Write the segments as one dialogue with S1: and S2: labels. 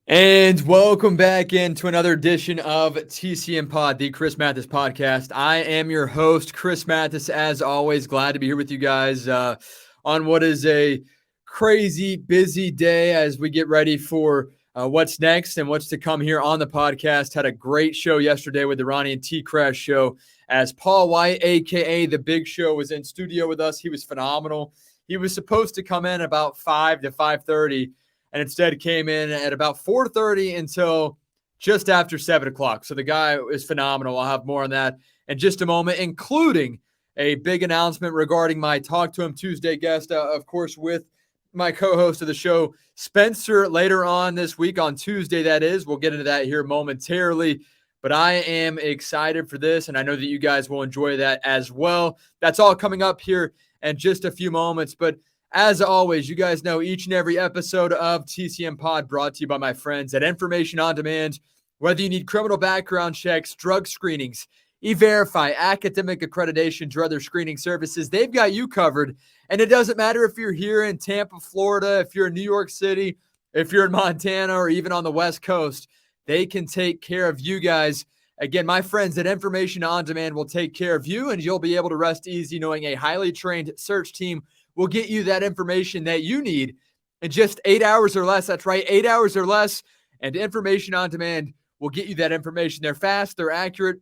S1: And welcome back into another edition of TCM Pod, the Chris Mathis podcast. I am your host, Chris Mathis. As always, glad to be here with you guys on what is a crazy, busy day as we get ready for what's next and what's to come here on the podcast. Had a great show yesterday with the Ronnie TKras Show as Paul White, a.k.a. The Big Show, was in studio with us. He was phenomenal. He was supposed to come in about 5 to 5:30, and instead came in at about 4:30 until just after 7 o'clock. So the guy is phenomenal. I'll have more on that in just a moment, including a big announcement regarding my Talk to Him Tuesday guest, of course, with my co-host of the show, Spencer, later on this week on Tuesday, that is. We'll get into that here momentarily. But I am excited for this, and I know that you guys will enjoy that as well. That's all coming up here in just a few moments. But as always, you guys know each and every episode of TCM Pod brought to you by my friends at Information on Demand. Whether you need criminal background checks, drug screenings, E-Verify, academic accreditations, or other screening services, they've got you covered. And it doesn't matter if you're here in Tampa, Florida, if you're in New York City, if you're in Montana, or even on the West Coast, they can take care of you guys. Again, my friends at Information on Demand will take care of you, and you'll be able to rest easy knowing a highly trained search team will get you that information that you need in just 8 hours or less. That's right, 8 hours or less. And Information on Demand will get you that information. They're fast, they're accurate,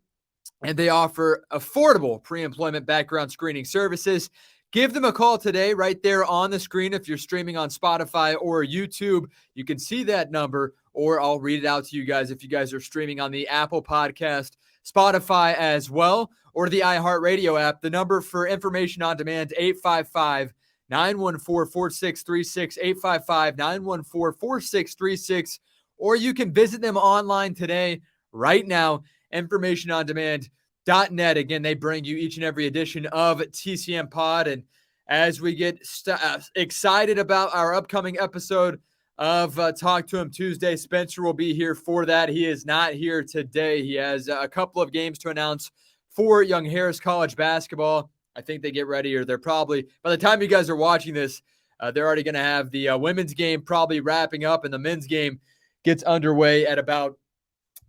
S1: and they offer affordable pre-employment background screening services. Give them a call today right there on the screen. If you're streaming on Spotify or YouTube, you can see that number, or I'll read it out to you guys if you guys are streaming on the Apple Podcast, Spotify as well, or the iHeartRadio app. The number for Information on Demand, 855-914-4636, 855-914-4636, or you can visit them online today, right now, informationondemand.net. Again, they bring you each and every edition of TCM Pod. And as we get excited about our upcoming episode of Talk to Him Tuesday, Spencer will be here for that. He is not here today. He has a couple of games to announce for Young Harris College basketball. I think they get ready, or they're probably, by the time you guys are watching this, they're already going to have the women's game probably wrapping up, and the men's game gets underway at about,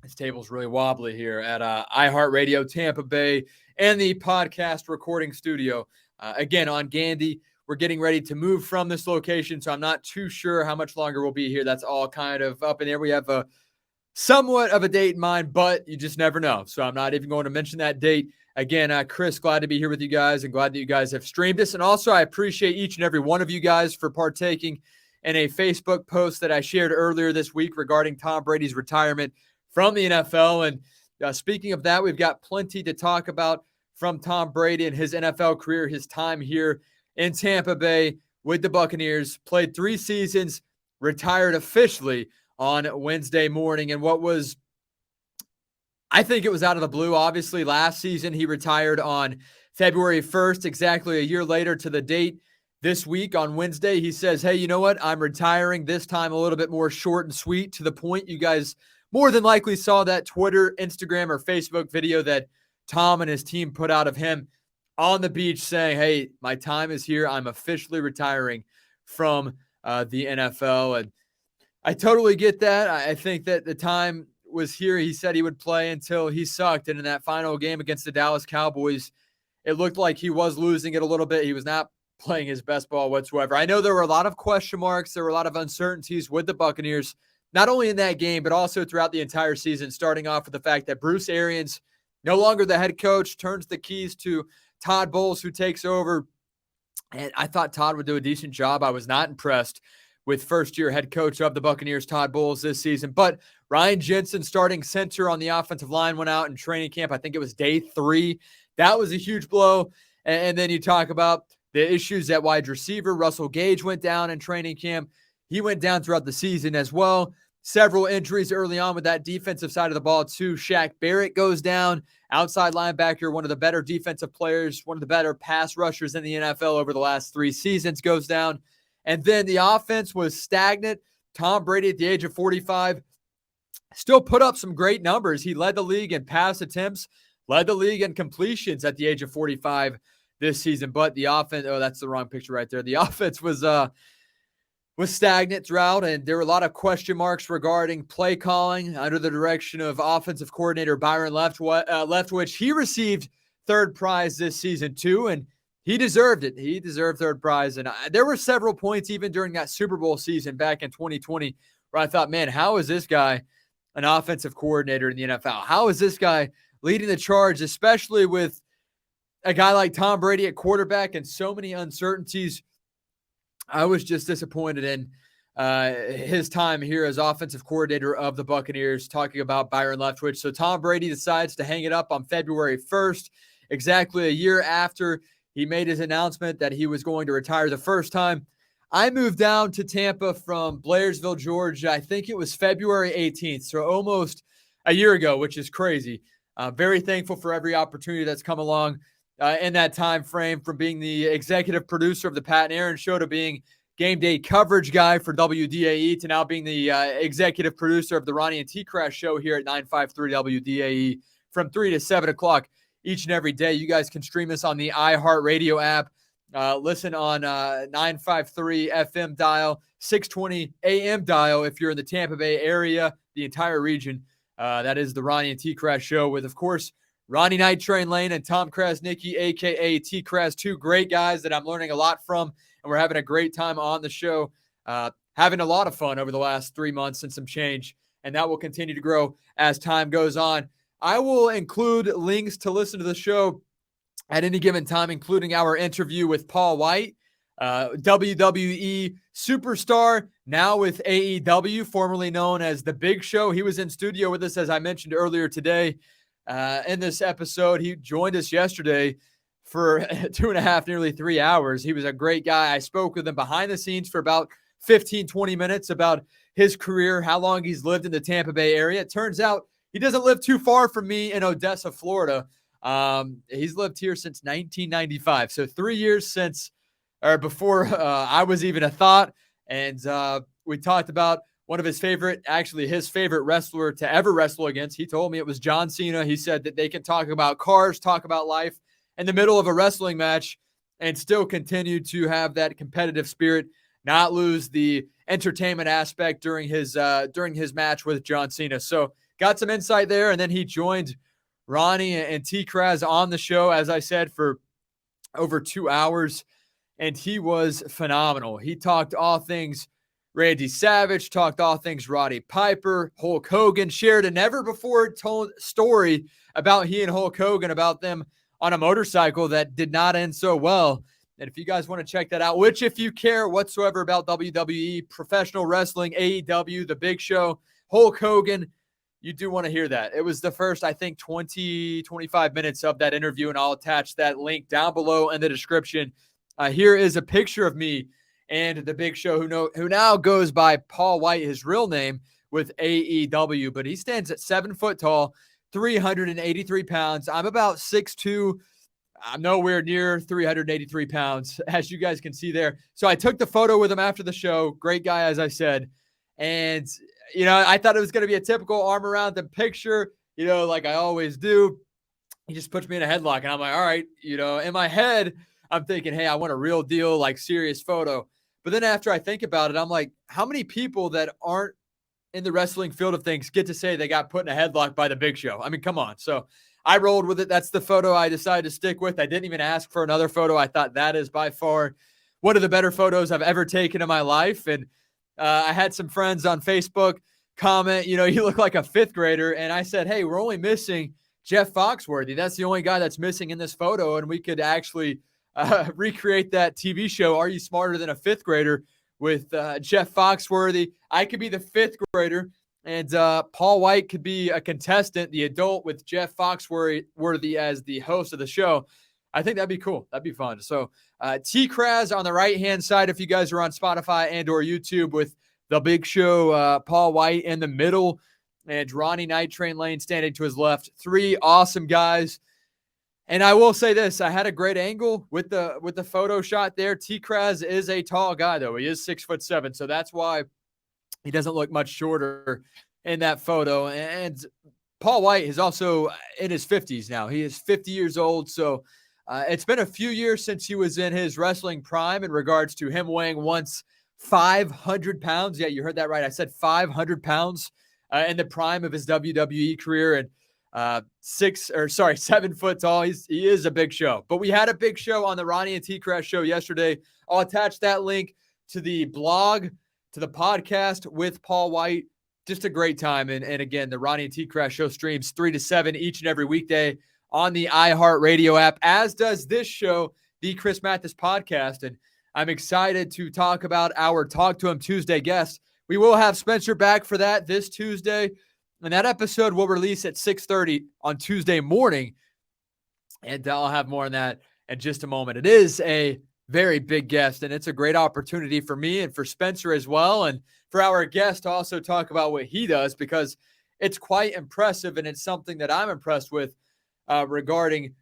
S1: this table's really wobbly here, at iHeartRadio Tampa Bay and the podcast recording studio. Again, on Gandy, we're getting ready to move from this location, so I'm not too sure how much longer we'll be here. That's all kind of up in there. We have a somewhat of a date in mind, but you just never know. So I'm not even going to mention that date. Again, Chris, glad to be here with you guys, and glad that you guys have streamed this. And also, I appreciate each and every one of you guys for partaking in a Facebook post that I shared earlier this week regarding Tom Brady's retirement from the NFL. And speaking of that, we've got plenty to talk about from Tom Brady and his NFL career, his time here in Tampa Bay with the Buccaneers. Played 3 seasons, retired officially on Wednesday morning. And what was, I think it was out of the blue. Obviously, last season he retired on February 1st, exactly a year later to the date. This week on Wednesday, he says, hey, you know what? I'm retiring, this time a little bit more short and sweet, to the point. You guys more than likely saw that Twitter, Instagram, or Facebook video that Tom and his team put out of him on the beach saying, hey, my time is here. I'm officially retiring from the NFL. And I totally get that. I think that the time was here. He said he would play until he sucked. And in that final game against the Dallas Cowboys, it looked like he was losing it a little bit. He was not playing his best ball whatsoever. I know there were a lot of question marks. There were a lot of uncertainties with the Buccaneers, not only in that game, but also throughout the entire season, starting off with the fact that Bruce Arians, no longer the head coach, turns the keys to Todd Bowles, who takes over. And I thought Todd would do a decent job. I was not impressed with first-year head coach of the Buccaneers, Todd Bowles, this season. But Ryan Jensen, starting center on the offensive line, went out in training camp. I think it was day 3. That was a huge blow. And then you talk about the issues at wide receiver. Russell Gage went down in training camp. He went down throughout the season as well. Several injuries early on with that defensive side of the ball too. Shaq Barrett goes down, outside linebacker, one of the better defensive players, one of the better pass rushers in the NFL over the last 3 seasons, goes down. And then the offense was stagnant. Tom Brady, at the age of 45, still put up some great numbers. He led the league in pass attempts, led the league in completions at the age of 45 this season. But the offense, oh, that's the wrong picture right there. The offense was was stagnant throughout, and there were a lot of question marks regarding play calling under the direction of offensive coordinator Byron Leftwich. He received third prize this season too, and he deserved it. He deserved third prize. And there were several points even during that Super Bowl season back in 2020 where I thought, man, how is this guy an offensive coordinator in the NFL? How is this guy leading the charge, especially with a guy like Tom Brady at quarterback and so many uncertainties? I was just disappointed in his time here as offensive coordinator of the Buccaneers, talking about Byron Leftwich. So Tom Brady decides to hang it up on February 1st, exactly a year after he made his announcement that he was going to retire the first time. I moved down to Tampa from Blairsville, Georgia. I think it was February 18th, so almost a year ago, which is crazy. Very thankful for every opportunity that's come along in that time frame, from being the executive producer of the Pat and Aaron Show to being game day coverage guy for WDAE to now being the executive producer of the Ronnie TKras Show here at 953 WDAE from 3 to 7 o'clock each and every day. You guys can stream us on the iHeartRadio app. Listen on 953 FM dial, 620 AM dial if you're in the Tampa Bay area, the entire region. That is the Ronnie and TKras Show with, of course, Ronnie Night Train Lane and Tom Krasnicki, a.k.a. TKras, two great guys that I'm learning a lot from, and we're having a great time on the show, having a lot of fun over the last 3 months and some change, and that will continue to grow as time goes on. I will include links to listen to the show at any given time, including our interview with Paul White, WWE superstar, now with AEW, formerly known as The Big Show. He was in studio with us, as I mentioned earlier today. In this episode, he joined us yesterday for 2.5, nearly 3 hours. He was a great guy. I spoke with him behind the scenes for about 15, 20 minutes about his career, how long he's lived in the Tampa Bay area. It turns out he doesn't live too far from me in Odessa, Florida. He's lived here since 1995. So 3 years since, or before I was even a thought. And we talked about one of his favorite wrestler to ever wrestle against. He told me it was John Cena. He said that they can talk about cars, talk about life in the middle of a wrestling match and still continue to have that competitive spirit, not lose the entertainment aspect during his match with John Cena. So got some insight there. And then he joined Ronnie and TKras on the show, as I said, for over 2 hours. And he was phenomenal. He talked all things Randy Savage, talked all things Roddy Piper, Hulk Hogan, shared a never-before-told story about he and Hulk Hogan, about them on a motorcycle that did not end so well. And if you guys want to check that out, which if you care whatsoever about WWE, professional wrestling, AEW, The Big Show, Hulk Hogan, you do want to hear that. It was the first, I think, 20, 25 minutes of that interview, and I'll attach that link down below in the description. Here is a picture of me and The Big Show, who now goes by Paul White, his real name, with AEW. But he stands at 7 foot tall, 383 pounds. I'm about 6'2". I'm nowhere near 383 pounds, as you guys can see there. So I took the photo with him after the show. Great guy, as I said. And, I thought it was going to be a typical arm around the picture, like I always do. He just puts me in a headlock, and I'm like, all right, in my head, I'm thinking, hey, I want a real deal, like serious photo. But then after I think about it, I'm like, how many people that aren't in the wrestling field of things get to say they got put in a headlock by The Big Show? I mean, come on. So I rolled with it. That's the photo I decided to stick with. I didn't even ask for another photo. I thought that is by far one of the better photos I've ever taken in my life. And I had some friends on Facebook comment, you look like a fifth grader. And I said, hey, we're only missing Jeff Foxworthy. That's the only guy that's missing in this photo. And we could actually recreate that TV show, Are You Smarter Than a Fifth Grader, with Jeff Foxworthy. I could be the fifth grader, and Paul White could be a contestant, the adult, with Jeff Foxworthy as the host of the show. I think that'd be cool. That'd be fun. So TKras on the right-hand side, if you guys are on Spotify and or YouTube, with The Big Show, Paul White in the middle, and Ronnie Night Train Lane standing to his left. Three awesome guys. And I will say this, I had a great angle with the photo shot there. TKras is a tall guy, though. He is 6'7", so that's why he doesn't look much shorter in that photo. And Paul White is also in his 50s now. He is 50 years old, so it's been a few years since he was in his wrestling prime in regards to him weighing once 500 pounds. Yeah, you heard that right. I said 500 pounds in the prime of his WWE career, and 7 foot tall. He is a big show. But we had a big show on the Ronnie and TKras Show yesterday. I'll attach that link to the blog, to the podcast with Paul White. Just a great time. And again, the Ronnie and TKras Show streams 3 to 7 each and every weekday on the iHeartRadio app, as does this show, the Chris Mathis podcast. And I'm excited to talk about our Talk to Him Tuesday guest. We will have Spencer back for that this Tuesday, and that episode will release at 6:30 on Tuesday morning, and I'll have more on that in just a moment. It is a very big guest, and it's a great opportunity for me and for Spencer as well, and for our guest to also talk about what he does, because it's quite impressive, and it's something that I'm impressed with regarding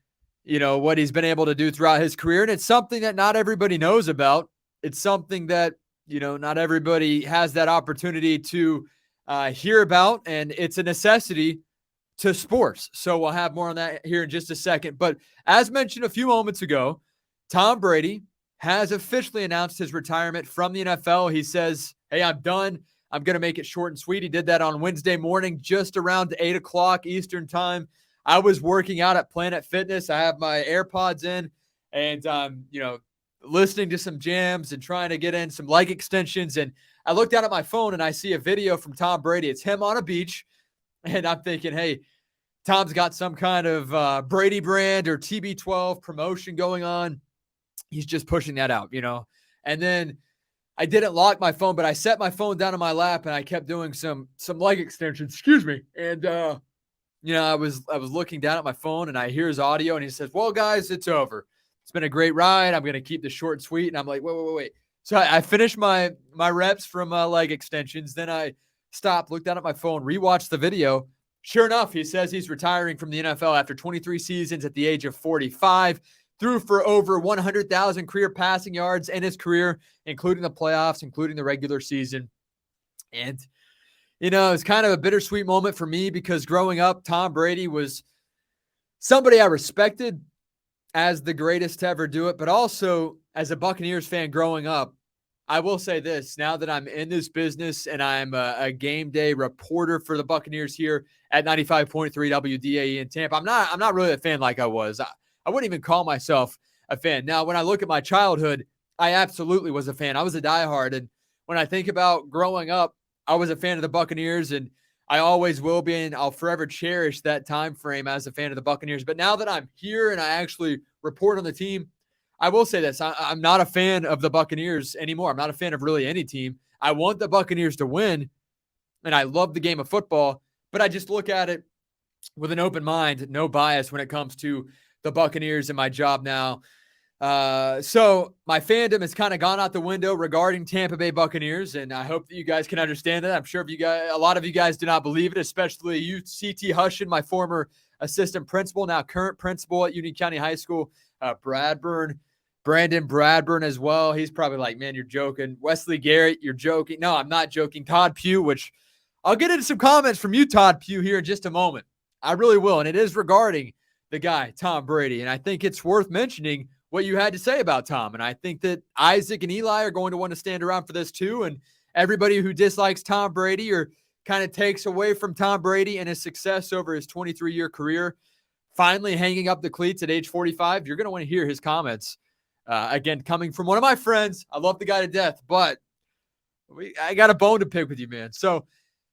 S1: what he's been able to do throughout his career. And it's something that not everybody knows about. It's something that, not everybody has that opportunity to hear about. And it's a necessity to sports. So we'll have more on that here in just a second. But as mentioned a few moments ago, Tom Brady has officially announced his retirement from the NFL. He says, hey, I'm done. I'm going to make it short and sweet. He did that on Wednesday morning, just around 8 o'clock Eastern time. I was working out at Planet Fitness. I have my AirPods in, and listening to some jams and trying to get in some leg extensions. And I looked down at my phone and I see a video from Tom Brady. It's him on a beach. And I'm thinking, hey, Tom's got some kind of Brady brand or TB12 promotion going on. He's just pushing that out, And then I didn't lock my phone, but I set my phone down on my lap and I kept doing some leg extensions. Excuse me. And, I was looking down at my phone and I hear his audio and he says, well, guys, it's over. It's been a great ride. I'm going to keep this short and sweet. And I'm like, wait. So I finished my reps from leg extensions. Then I stopped, looked down at my phone, rewatched the video. Sure enough, he says he's retiring from the NFL after 23 seasons at the age of 45, threw for over 100,000 career passing yards in his career, including the playoffs, including the regular season. And it's kind of a bittersweet moment for me because growing up, Tom Brady was somebody I respected as the greatest to ever do it, but also as a Buccaneers fan growing up, I will say this, now that I'm in this business and I'm a game day reporter for the Buccaneers here at 95.3 WDAE in Tampa, I'm not really a fan like I was. I wouldn't even call myself a fan. Now, when I look at my childhood, I absolutely was a fan. I was a diehard, and when I think about growing up, I was a fan of the Buccaneers, and I always will be, and I'll forever cherish that time frame as a fan of the Buccaneers. But now that I'm here and I actually report on the team, I will say this. I'm not a fan of the Buccaneers anymore. I'm not a fan of really any team. I want the Buccaneers to win, and I love the game of football, but I just look at it with an open mind, no bias when it comes to the Buccaneers and my job now. So my fandom has kind of gone out the window regarding Tampa Bay Buccaneers, and I hope that you guys can understand that. I'm sure a lot of you guys do not believe it, especially you, C.T. Hushin, my former assistant principal, now current principal at Union County High School, Brandon Bradburn as well. He's probably like, man, you're joking. Wesley Garrett, you're joking. No, I'm not joking. Todd Pugh, which I'll get into some comments from you, Todd Pugh, here in just a moment. I really will, and it is regarding the guy, Tom Brady, and I think it's worth mentioning what you had to say about Tom. And I think that Isaac and Eli are going to want to stand around for this too. And everybody who dislikes Tom Brady or kind of takes away from Tom Brady and his success over his 23-year career, finally hanging up the cleats at age 45, you're going to want to hear his comments. Again, coming from one of my friends. I love the guy to death, but I got a bone to pick with you, man. So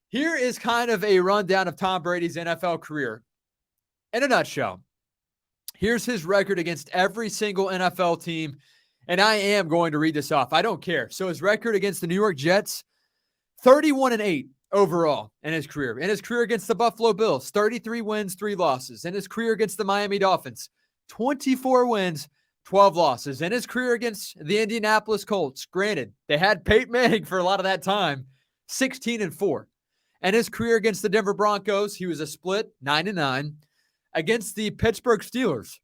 S1: here is kind of a rundown of Tom Brady's NFL career in a nutshell. Here's his record against every single NFL team, and I am going to read this off. I don't care. So his record against the New York Jets, 31-8 overall in his career. In his career against the Buffalo Bills, 33 wins, 3 losses. In his career against the Miami Dolphins, 24 wins, 12 losses. In his career against the Indianapolis Colts, granted, they had Peyton Manning for a lot of that time, 16-4. And his career against the Denver Broncos, he was a split 9-9. Against the Pittsburgh Steelers,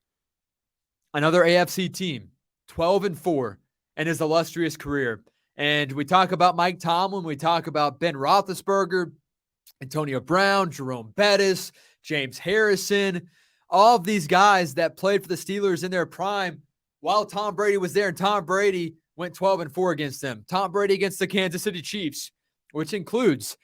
S1: another AFC team, 12-4 in his illustrious career. And we talk about Mike Tomlin, we talk about Ben Roethlisberger, Antonio Brown, Jerome Bettis, James Harrison, all of these guys that played for the Steelers in their prime while Tom Brady was there. And Tom Brady went 12-4 against them. Tom Brady against the Kansas City Chiefs, which includes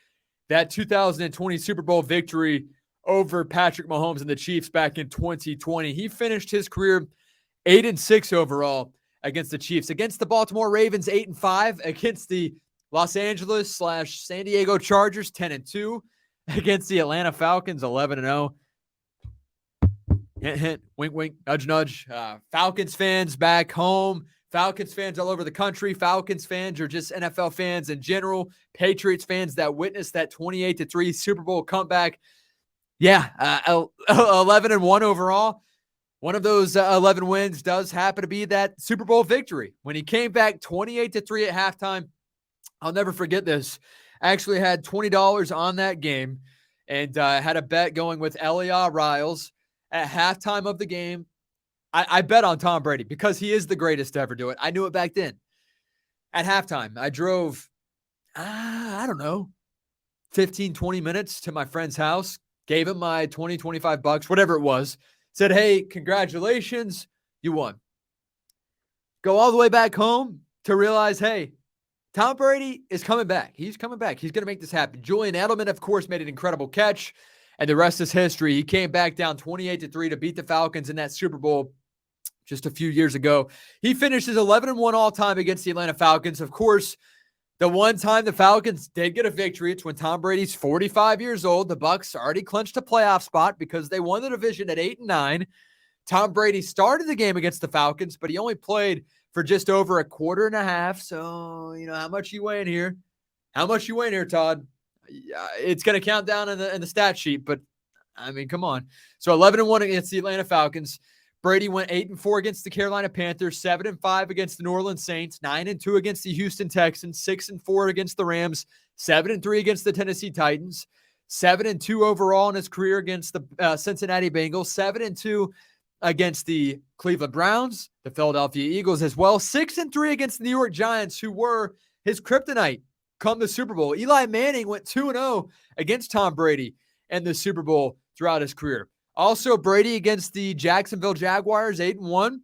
S1: that 2020 Super Bowl victory over Patrick Mahomes and the Chiefs back in 2020. He finished his career 8-6 overall against the Chiefs. Against the Baltimore Ravens, 8-5. Against the Los Angeles/San Diego Chargers, 10-2. Against the Atlanta Falcons, 11-0. Hint, hint, wink, wink, nudge, nudge. Falcons fans back home. Falcons fans all over the country. Falcons fans or just NFL fans in general. Patriots fans that witnessed that 28-3 Super Bowl comeback. Yeah, 11-1 overall. One of those 11 wins does happen to be that Super Bowl victory. When he came back 28-3 at halftime, I'll never forget this. I actually had $20 on that game and had a bet going with Elia Riles at halftime of the game. I bet on Tom Brady because he is the greatest to ever do it. I knew it back then. At halftime, I drove, I don't know, 15, 20 minutes to my friend's house, gave him my 20, 25 bucks, whatever it was, said, hey, congratulations, you won. Go all the way back home to realize, hey, Tom Brady is coming back. He's coming back. He's going to make this happen. Julian Edelman, of course, made an incredible catch, and the rest is history. He came back down 28-3 to beat the Falcons in that Super Bowl just a few years ago. He finishes 11-1 all-time against the Atlanta Falcons. Of course, the one time the Falcons did get a victory, it's when Tom Brady's 45 years old. The Bucs already clinched a playoff spot because they won the division at 8-9. Tom Brady started the game against the Falcons, but he only played for just over a quarter and a half. So, how much you weighing here? How much you weighing here, Todd? It's going to count down in the stat sheet, but I mean, come on. So 11-1 against the Atlanta Falcons. Brady went 8-4 against the Carolina Panthers, 7-5 against the New Orleans Saints, 9-2 against the Houston Texans, 6-4 against the Rams, 7-3 against the Tennessee Titans, 7-2 overall in his career against the Cincinnati Bengals, 7-2 against the Cleveland Browns, the Philadelphia Eagles as well, 6-3 against the New York Giants, who were his kryptonite come the Super Bowl. Eli Manning went 2-0 against Tom Brady in the Super Bowl throughout his career. Also, Brady against the Jacksonville Jaguars, 8-1,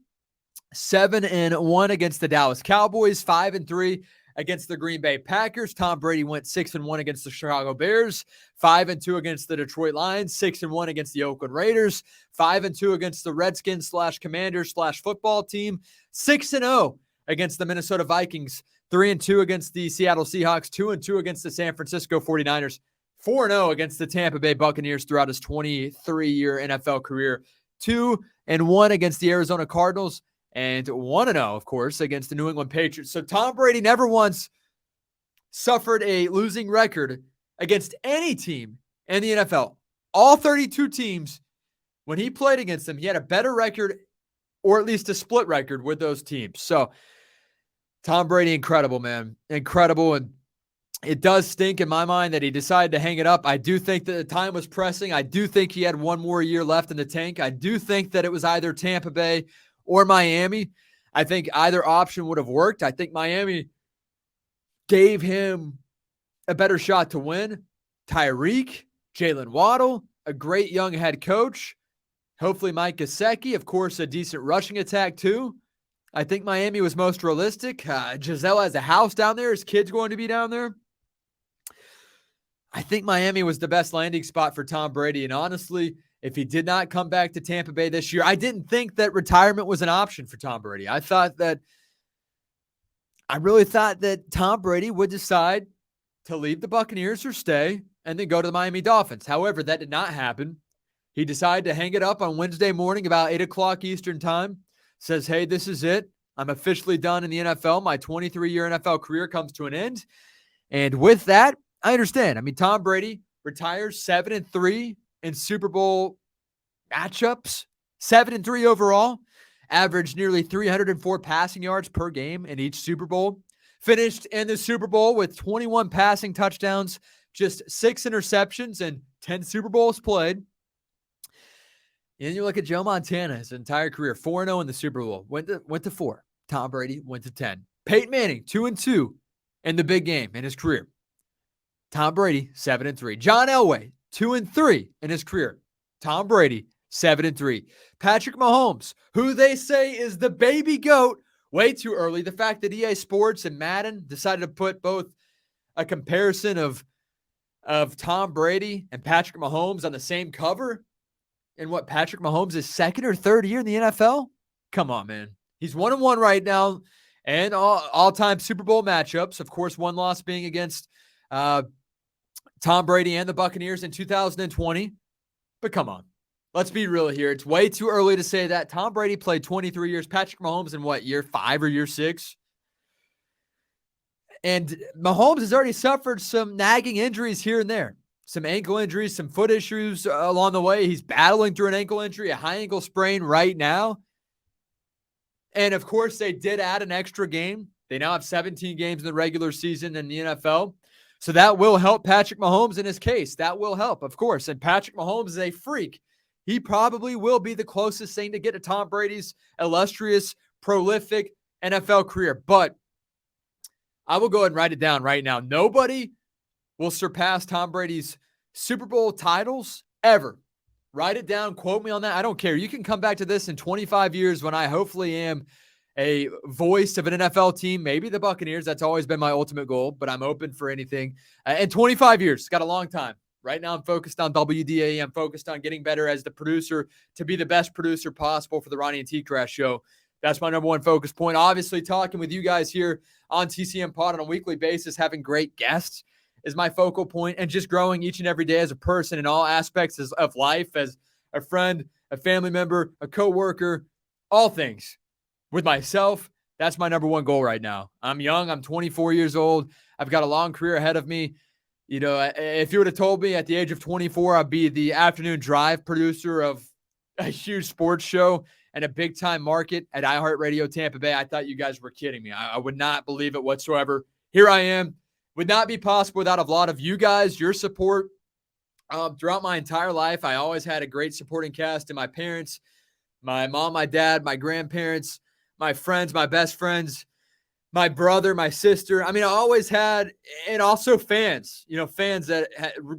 S1: 7-1 against the Dallas Cowboys, 5-3 against the Green Bay Packers. Tom Brady went 6-1 against the Chicago Bears, 5-2 against the Detroit Lions, 6-1 against the Oakland Raiders, 5-2 against the Redskins/Commanders/football team, 6-0 against the Minnesota Vikings, 3-2 against the Seattle Seahawks, 2-2 against the San Francisco 49ers, 4-0 against the Tampa Bay Buccaneers throughout his 23-year NFL career, 2-1 against the Arizona Cardinals, and 1-0, of course, against the New England Patriots. So Tom Brady never once suffered a losing record against any team in the NFL. All 32 teams, when he played against them, he had a better record or at least a split record with those teams. So Tom Brady, incredible, man. Incredible. And it does stink in my mind that he decided to hang it up. I do think that the time was pressing. I do think he had one more year left in the tank. I do think that it was either Tampa Bay or Miami. I think either option would have worked. I think Miami gave him a better shot to win. Tyreek, Jalen Waddle, a great young head coach. Hopefully Mike Gesicki, of course, a decent rushing attack too. I think Miami was most realistic. Giselle has a house down there. His kid's going to be down there. I think Miami was the best landing spot for Tom Brady. And honestly, if he did not come back to Tampa Bay this year, I didn't think that retirement was an option for Tom Brady. I really thought that Tom Brady would decide to leave the Buccaneers or stay and then go to the Miami Dolphins. However, that did not happen. He decided to hang it up on Wednesday morning about 8 o'clock Eastern time. Says, hey, this is it. I'm officially done in the NFL. My 23-year NFL career comes to an end. And with that, I understand. I mean, Tom Brady retires 7-3 in Super Bowl matchups, 7-3 overall, averaged nearly 304 passing yards per game in each Super Bowl, finished in the Super Bowl with 21 passing touchdowns, just 6 interceptions, and 10 Super Bowls played. And you look at Joe Montana, his entire career, 4-0 in the Super Bowl, went to 4. Tom Brady went to 10. Peyton Manning, 2-2 in the big game in his career. Tom Brady, 7-3. John Elway, 2-3 in his career. Tom Brady, 7-3. Patrick Mahomes, who they say is the baby GOAT, way too early. The fact that EA Sports and Madden decided to put both a comparison of Tom Brady and Patrick Mahomes on the same cover, and what, Patrick Mahomes' second or third year in the NFL? Come on, man. He's 1-1 right now, and all-time Super Bowl matchups. Of course, one loss being against Tom Brady and the Buccaneers in 2020. But come on. Let's be real here. It's way too early to say that. Tom Brady played 23 years. Patrick Mahomes in what, year 5 or year 6? And Mahomes has already suffered some nagging injuries here and there. Some ankle injuries, some foot issues along the way. He's battling through an ankle injury, a high ankle sprain right now. And, of course, they did add an extra game. They now have 17 games in the regular season in the NFL. So that will help Patrick Mahomes in his case. That will help, of course. And Patrick Mahomes is a freak. He probably will be the closest thing to get to Tom Brady's illustrious, prolific NFL career. But I will go ahead and write it down right now. Nobody will surpass Tom Brady's Super Bowl titles ever. Write it down. Quote me on that. I don't care. You can come back to this in 25 years when I hopefully am a voice of an NFL team, maybe the Buccaneers. That's always been my ultimate goal, but I'm open for anything. And 25 years. It's got a long time. Right now, I'm focused on WDAE. I'm focused on getting better as the producer to be the best producer possible for the Ronnie TKras Show. That's my number one focus point. Obviously, talking with you guys here on TCM Pod on a weekly basis, having great guests is my focal point, and just growing each and every day as a person in all aspects of life, as a friend, a family member, a coworker, all things. With myself, that's my number one goal right now. I'm young. I'm 24 years old. I've got a long career ahead of me. You know, if you would have told me at the age of 24, I'd be the afternoon drive producer of a huge sports show and a big-time market at iHeartRadio Tampa Bay, I thought you guys were kidding me. I would not believe it whatsoever. Here I am. Would not be possible without a lot of you guys, your support. Throughout my entire life, I always had a great supporting cast, and my parents, my mom, my dad, my grandparents, my friends, my best friends, my brother, my sister. I mean, I always had, and also fans, fans that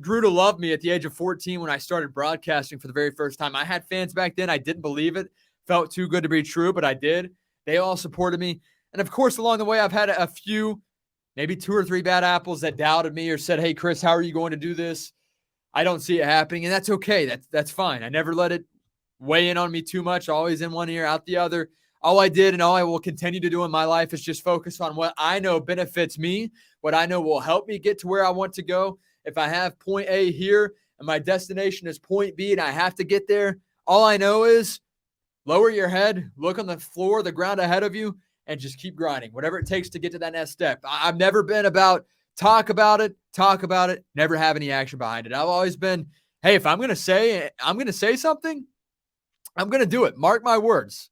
S1: grew to love me at the age of 14 when I started broadcasting for the very first time. I had fans back then. I didn't believe it. Felt too good to be true, but I did. They all supported me. And of course, along the way, I've had a few, maybe 2 or 3 bad apples that doubted me or said, "Hey, Chris, how are you going to do this? I don't see it happening." And that's okay. That's fine. I never let it weigh in on me too much, always in one ear, out the other. All I did and all I will continue to do in my life is just focus on what I know benefits me, what I know will help me get to where I want to go. If I have point A here and my destination is point B and I have to get there, all I know is lower your head, look on the floor, the ground ahead of you, and just keep grinding, whatever it takes to get to that next step. I've never been about talk about it, never have any action behind it. I've always been, hey, if I'm going to say something, I'm going to do it. Mark my words.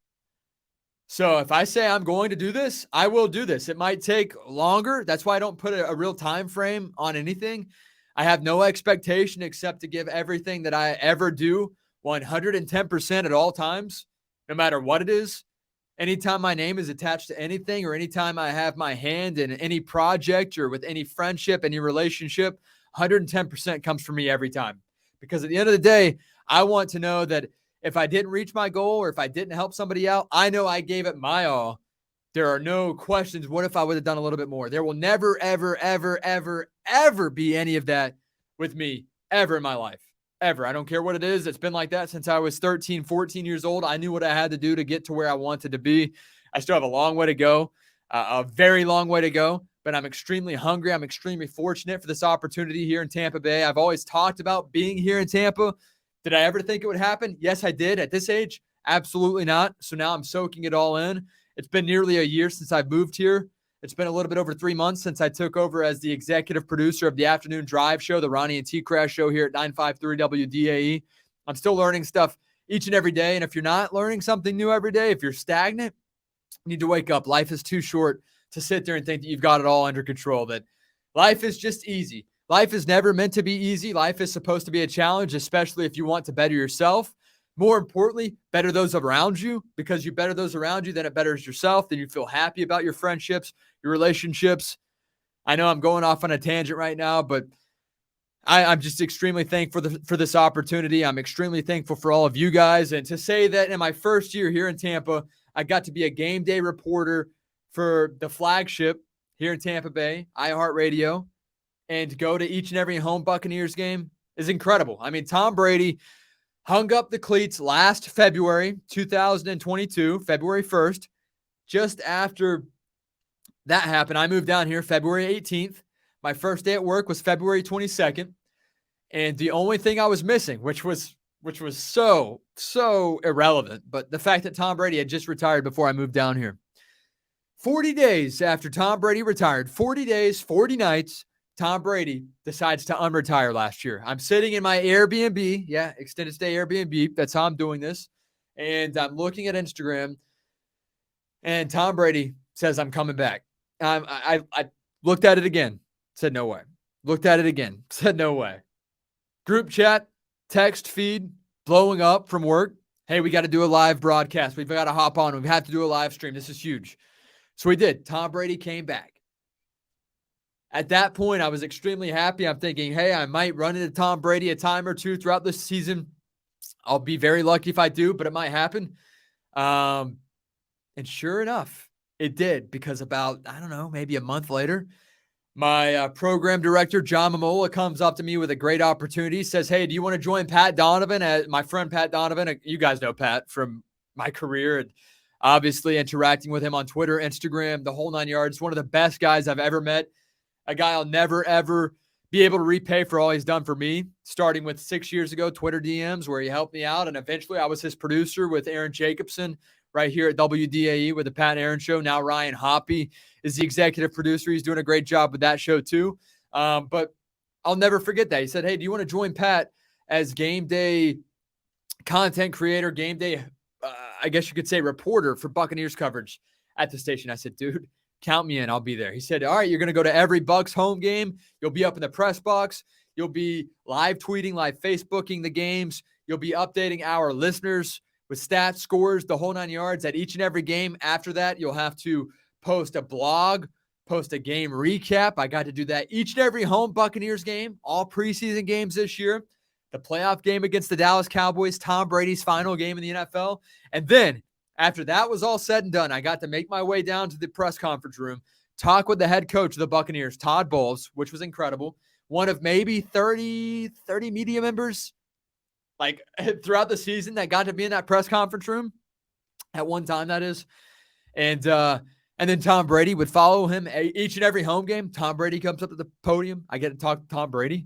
S1: So if I say I'm going to do this, I will do this. It might take longer. That's why I don't put a real time frame on anything. I have no expectation except to give everything that I ever do 110% at all times, no matter what it is. Anytime my name is attached to anything, or anytime I have my hand in any project or with any friendship, any relationship, 110% comes from me every time. Because at the end of the day, I want to know that if I didn't reach my goal or if I didn't help somebody out, I know I gave it my all. There are no questions. What if I would have done a little bit more? There will never, ever, ever, ever, ever be any of that with me ever in my life. Ever. I don't care what it is. It's been like that since I was 13, 14 years old. I knew what I had to do to get to where I wanted to be. I still have a long way to go, a very long way to go, but I'm extremely hungry. I'm extremely fortunate for this opportunity here in Tampa Bay. I've always talked about being here in Tampa. Did I ever think it would happen? Yes, I did. At this age, absolutely not. So now I'm soaking it all in. It's been nearly a year since I've moved here. It's been a little bit over 3 months since I took over as the executive producer of the afternoon drive show, the Ronnie TKras Show here at 953 WDAE. I'm still learning stuff each and every day. And if you're not learning something new every day, if you're stagnant, you need to wake up. Life is too short to sit there and think that you've got it all under control, that life is just easy. Life is never meant to be easy. Life is supposed to be a challenge, especially if you want to better yourself. More importantly, better those around you, because you better those around you, then it betters yourself. Then you feel happy about your friendships, your relationships. I know I'm going off on a tangent right now, but I'm just extremely thankful for this opportunity. I'm extremely thankful for all of you guys. And to say that in my first year here in Tampa, I got to be a game day reporter for the flagship here in Tampa Bay, iHeartRadio, and go to each and every home Buccaneers game is incredible. I mean, Tom Brady hung up the cleats last February 2022, February 1st. Just after that happened, I moved down here February 18th. My first day at work was February 22nd. And the only thing I was missing, which was so irrelevant, but the fact that Tom Brady had just retired before I moved down here. 40 days after Tom Brady retired, 40 days, 40 nights, Tom Brady decides to unretire last year. I'm sitting in my Airbnb, extended stay Airbnb. That's how I'm doing this. And I'm looking at Instagram, and Tom Brady says, I'm coming back. I looked at it again, said no way. Looked at it again, said no way. Group chat, text feed, blowing up from work. Hey, we got to do a live broadcast. We've got to hop on. We have to do a live stream. This is huge. So we did. Tom Brady came back. At that point, I was extremely happy. I'm thinking, hey, I might run into Tom Brady a time or two throughout this season. I'll be very lucky if I do, but it might happen. And sure enough, it did, because about, I don't know, maybe a month later, my program director, John Momola, comes up to me with a great opportunity, says, hey, do you want to join Pat Donovan? My friend Pat Donovan, you guys know Pat from my career, and obviously interacting with him on Twitter, Instagram, the whole 9 yards. One of the best guys I've ever met. A guy I'll never, ever be able to repay for all he's done for me, starting with 6 years ago, Twitter DMs, where he helped me out. And eventually I was his producer with Aaron Jacobson right here at WDAE with the Pat and Aaron Show. Now Ryan Hoppy is the executive producer. He's doing a great job with that show too. But I'll never forget that. He said, hey, do you want to join Pat as game day content creator, game day, I guess you could say reporter for Buccaneers coverage at the station? I said, dude, count me in. I'll be there. He said, all right, you're going to go to every Bucs home game. You'll be up in the press box. You'll be live tweeting, live Facebooking the games. You'll be updating our listeners with stats, scores, the whole 9 yards at each and every game. After that, you'll have to post a blog, post a game recap. I got to do that each and every home Buccaneers game, all preseason games this year, the playoff game against the Dallas Cowboys, Tom Brady's final game in the NFL. And then after that was all said and done, I got to make my way down to the press conference room, talk with the head coach of the Buccaneers, Todd Bowles, which was incredible. One of maybe 30 media members like throughout the season that got to be in that press conference room at one time, that is. And then Tom Brady would follow him each and every home game. Tom Brady comes up to the podium. I get to talk to Tom Brady.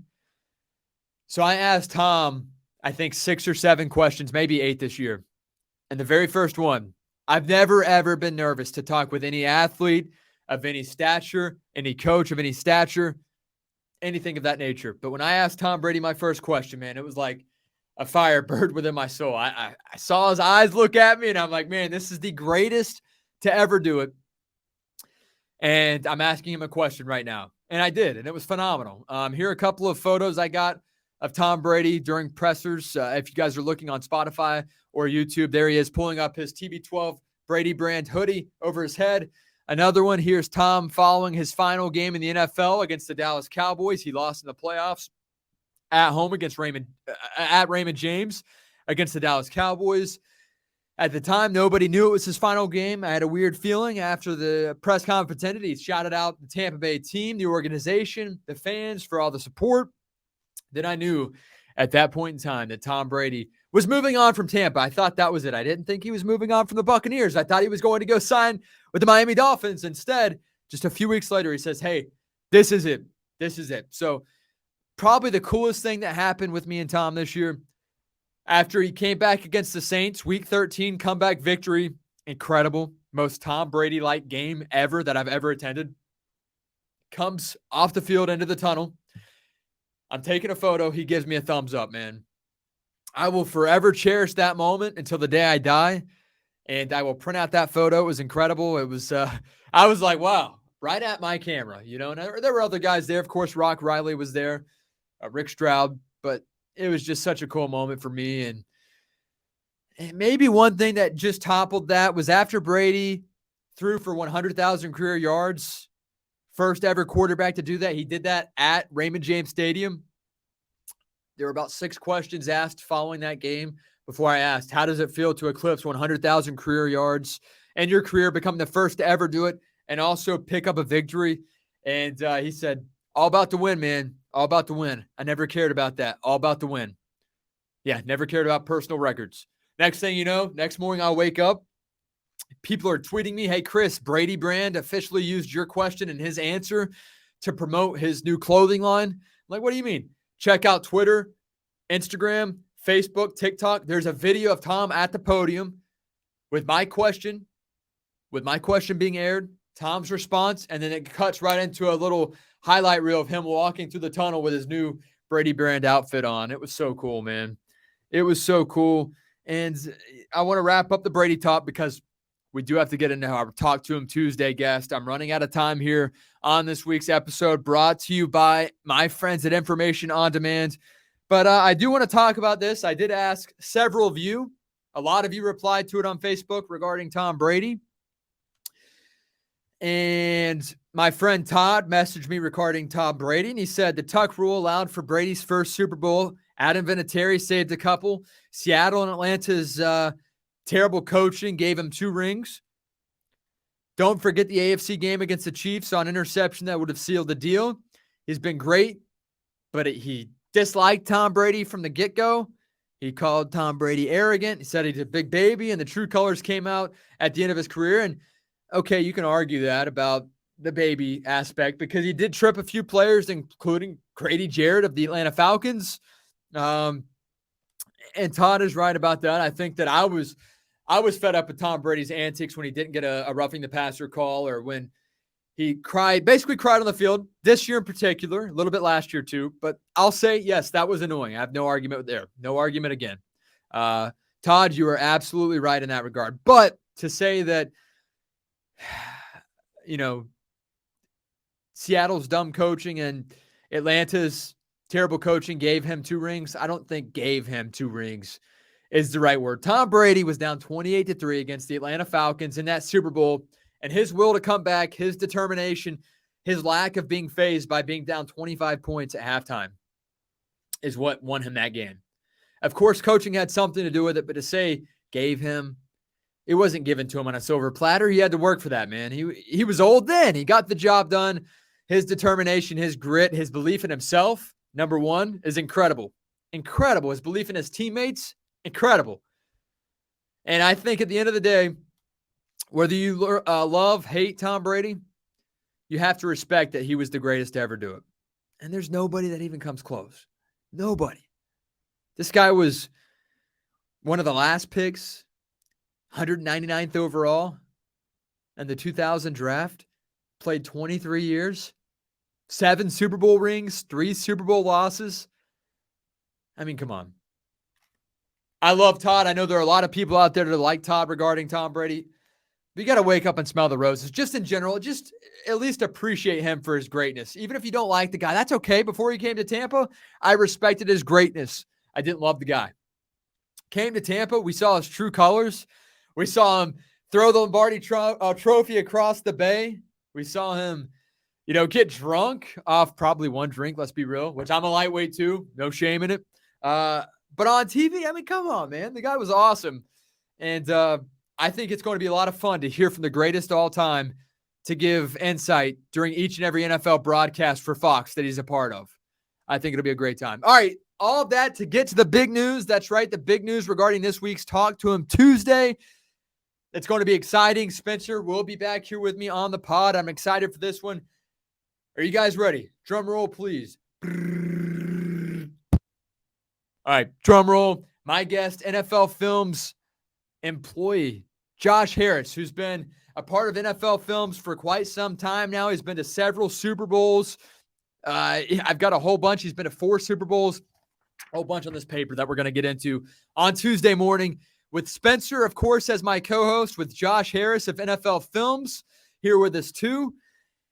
S1: So I asked Tom, I think 6 or 7 questions, maybe 8 this year. And the very first one, I've never, ever been nervous to talk with any athlete of any stature, any coach of any stature, anything of that nature. But when I asked Tom Brady my first question, man, it was like a fire burned within my soul. I saw his eyes look at me, and I'm like, man, this is the greatest to ever do it. And I'm asking him a question right now. And I did, and it was phenomenal. Here are a couple of photos I got of Tom Brady during pressers. If you guys are looking on Spotify or YouTube, there he is pulling up his TB12 Brady brand hoodie over his head. Another one, here's Tom following his final game in the NFL against the Dallas Cowboys. He lost in the playoffs at home against Raymond James against the Dallas Cowboys. At the time, nobody knew it was his final game. I had a weird feeling after the press conference ended. He shouted out the Tampa Bay team, the organization, the fans for all the support. Then I knew at that point in time that Tom Brady was moving on from Tampa. I thought that was it. I didn't think he was moving on from the Buccaneers. I thought he was going to go sign with the Miami Dolphins. Instead, just a few weeks later, he says, hey, this is it. This is it. So probably the coolest thing that happened with me and Tom this year, after he came back against the Saints, week 13, comeback victory, incredible, most Tom Brady-like game ever that I've ever attended, comes off the field into the tunnel. I'm taking a photo. He gives me a thumbs up, man. I will forever cherish that moment until the day I die, and I will print out that photo. It was incredible. It was, I was like, wow, right at my camera, you know, and there were other guys there. Of course, Rock Riley was there, Rick Stroud, but it was just such a cool moment for me. And maybe one thing that just toppled that was after Brady threw for 100,000 career yards, first ever quarterback to do that. He did that at Raymond James Stadium. There were about 6 questions asked following that game before I asked, how does it feel to eclipse 100,000 career yards in your career, become the first to ever do it, and also pick up a victory? And he said, all about the win, man. All about the win. I never cared about that. All about the win. Yeah, never cared about personal records. Next thing you know, next morning I'll wake up. People are tweeting me, hey, Chris, Brady Brand officially used your question and his answer to promote his new clothing line. I'm like, what do you mean? Check out Twitter, Instagram, Facebook, TikTok. There's a video of Tom at the podium with my question being aired, Tom's response, and then it cuts right into a little highlight reel of him walking through the tunnel with his new Brady Brand outfit on. It was so cool, man. It was so cool. And I want to wrap up the Brady talk because we do have to get into our Talk to Him Tuesday guest. I'm running out of time here on this week's episode, brought to you by my friends at Information On Demand. But I do want to talk about this. I did ask several of you. A lot of you replied to it on Facebook regarding Tom Brady. And my friend Todd messaged me regarding Tom Brady, and he said the tuck rule allowed for Brady's first Super Bowl. Adam Vinatieri saved a couple. Seattle and Atlanta's terrible coaching gave him 2 rings. Don't forget the AFC game against the Chiefs on interception that would have sealed the deal. He's been great, but he disliked Tom Brady from the get-go. He called Tom Brady arrogant. He said he's a big baby, and the true colors came out at the end of his career. And okay, you can argue that about the baby aspect because he did trip a few players, including Grady Jarrett of the Atlanta Falcons. And Todd is right about that. I think that I was fed up with Tom Brady's antics when he didn't get a roughing the passer call, or when he basically cried on the field this year in particular, a little bit last year too. But I'll say, yes, that was annoying. I have no argument there. No argument again. Todd, you are absolutely right in that regard. But to say that, Seattle's dumb coaching and Atlanta's terrible coaching gave him 2 rings, I don't think gave him 2 rings is the right word. Tom Brady was down 28-3 against the Atlanta Falcons in that Super Bowl, and his will to come back, his determination, his lack of being fazed by being down 25 points at halftime is what won him that game. Of course, coaching had something to do with it, but to say gave him, it wasn't given to him on a silver platter. He had to work for that, man. He was old then. He got the job done. His determination, his grit, his belief in himself, number one, is incredible. Incredible. His belief in his teammates, incredible. And I think at the end of the day, whether you love, hate Tom Brady, you have to respect that he was the greatest to ever do it. And there's nobody that even comes close. Nobody. This guy was one of the last picks, 199th overall in the 2000 draft, played 23 years, 7 Super Bowl rings, 3 Super Bowl losses. I mean, come on. I love Todd. I know there are a lot of people out there that like Todd regarding Tom Brady. But you got to wake up and smell the roses. Just in general, just at least appreciate him for his greatness. Even if you don't like the guy, that's okay. Before he came to Tampa, I respected his greatness. I didn't love the guy. Came to Tampa, we saw his true colors. We saw him throw the Lombardi trophy across the bay. We saw him, get drunk off probably one drink, let's be real, which I'm a lightweight too. No shame in it. But on TV, I mean, come on, man. The guy was awesome. And I think it's going to be a lot of fun to hear from the greatest of all time to give insight during each and every NFL broadcast for Fox that he's a part of. I think it'll be a great time. All right, all of that to get to the big news. That's right, the big news regarding this week's Talk to Him Tuesday. It's going to be exciting. Spencer will be back here with me on the pod. I'm excited for this one. Are you guys ready? Drum roll, please. All right, drum roll. My guest, NFL Films employee, Josh Harris, who's been a part of NFL Films for quite some time now. He's been to several Super Bowls. I've got a whole bunch. He's been to 4 Super Bowls, a whole bunch on this paper that we're going to get into on Tuesday morning with Spencer, of course, as my co-host, with Josh Harris of NFL Films here with us too.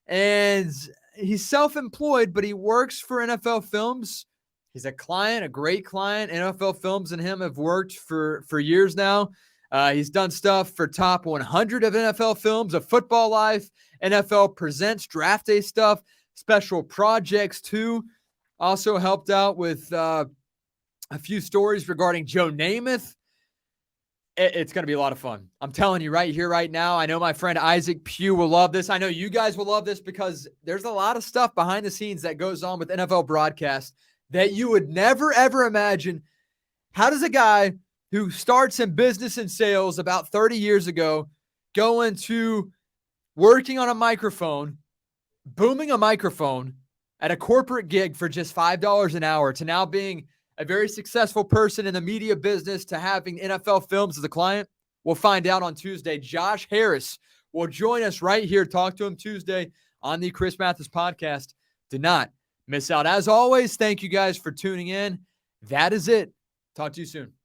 S1: And he's self-employed, but he works for NFL Films. He's a client, a great client. NFL Films and him have worked for years now. He's done stuff for Top 100 of NFL Films, of Football Life, NFL Presents, Draft Day stuff, special projects too. Also helped out with a few stories regarding Joe Namath It's going to be a lot of fun. I'm telling you right here, right now. I know my friend Isaac Pugh will love this. I know you guys will love this because there's a lot of stuff behind the scenes that goes on with NFL broadcast that you would never, ever imagine. How does a guy who starts in business and sales about 30 years ago go into working on a microphone, booming a microphone at a corporate gig for just $5 an hour to now being a very successful person in the media business to having NFL Films as a client? We'll find out on Tuesday. Josh Harris will join us right here. Talk to him Tuesday on the Chris Mathis podcast. Do not miss out. As always, thank you guys for tuning in. That is it. Talk to you soon.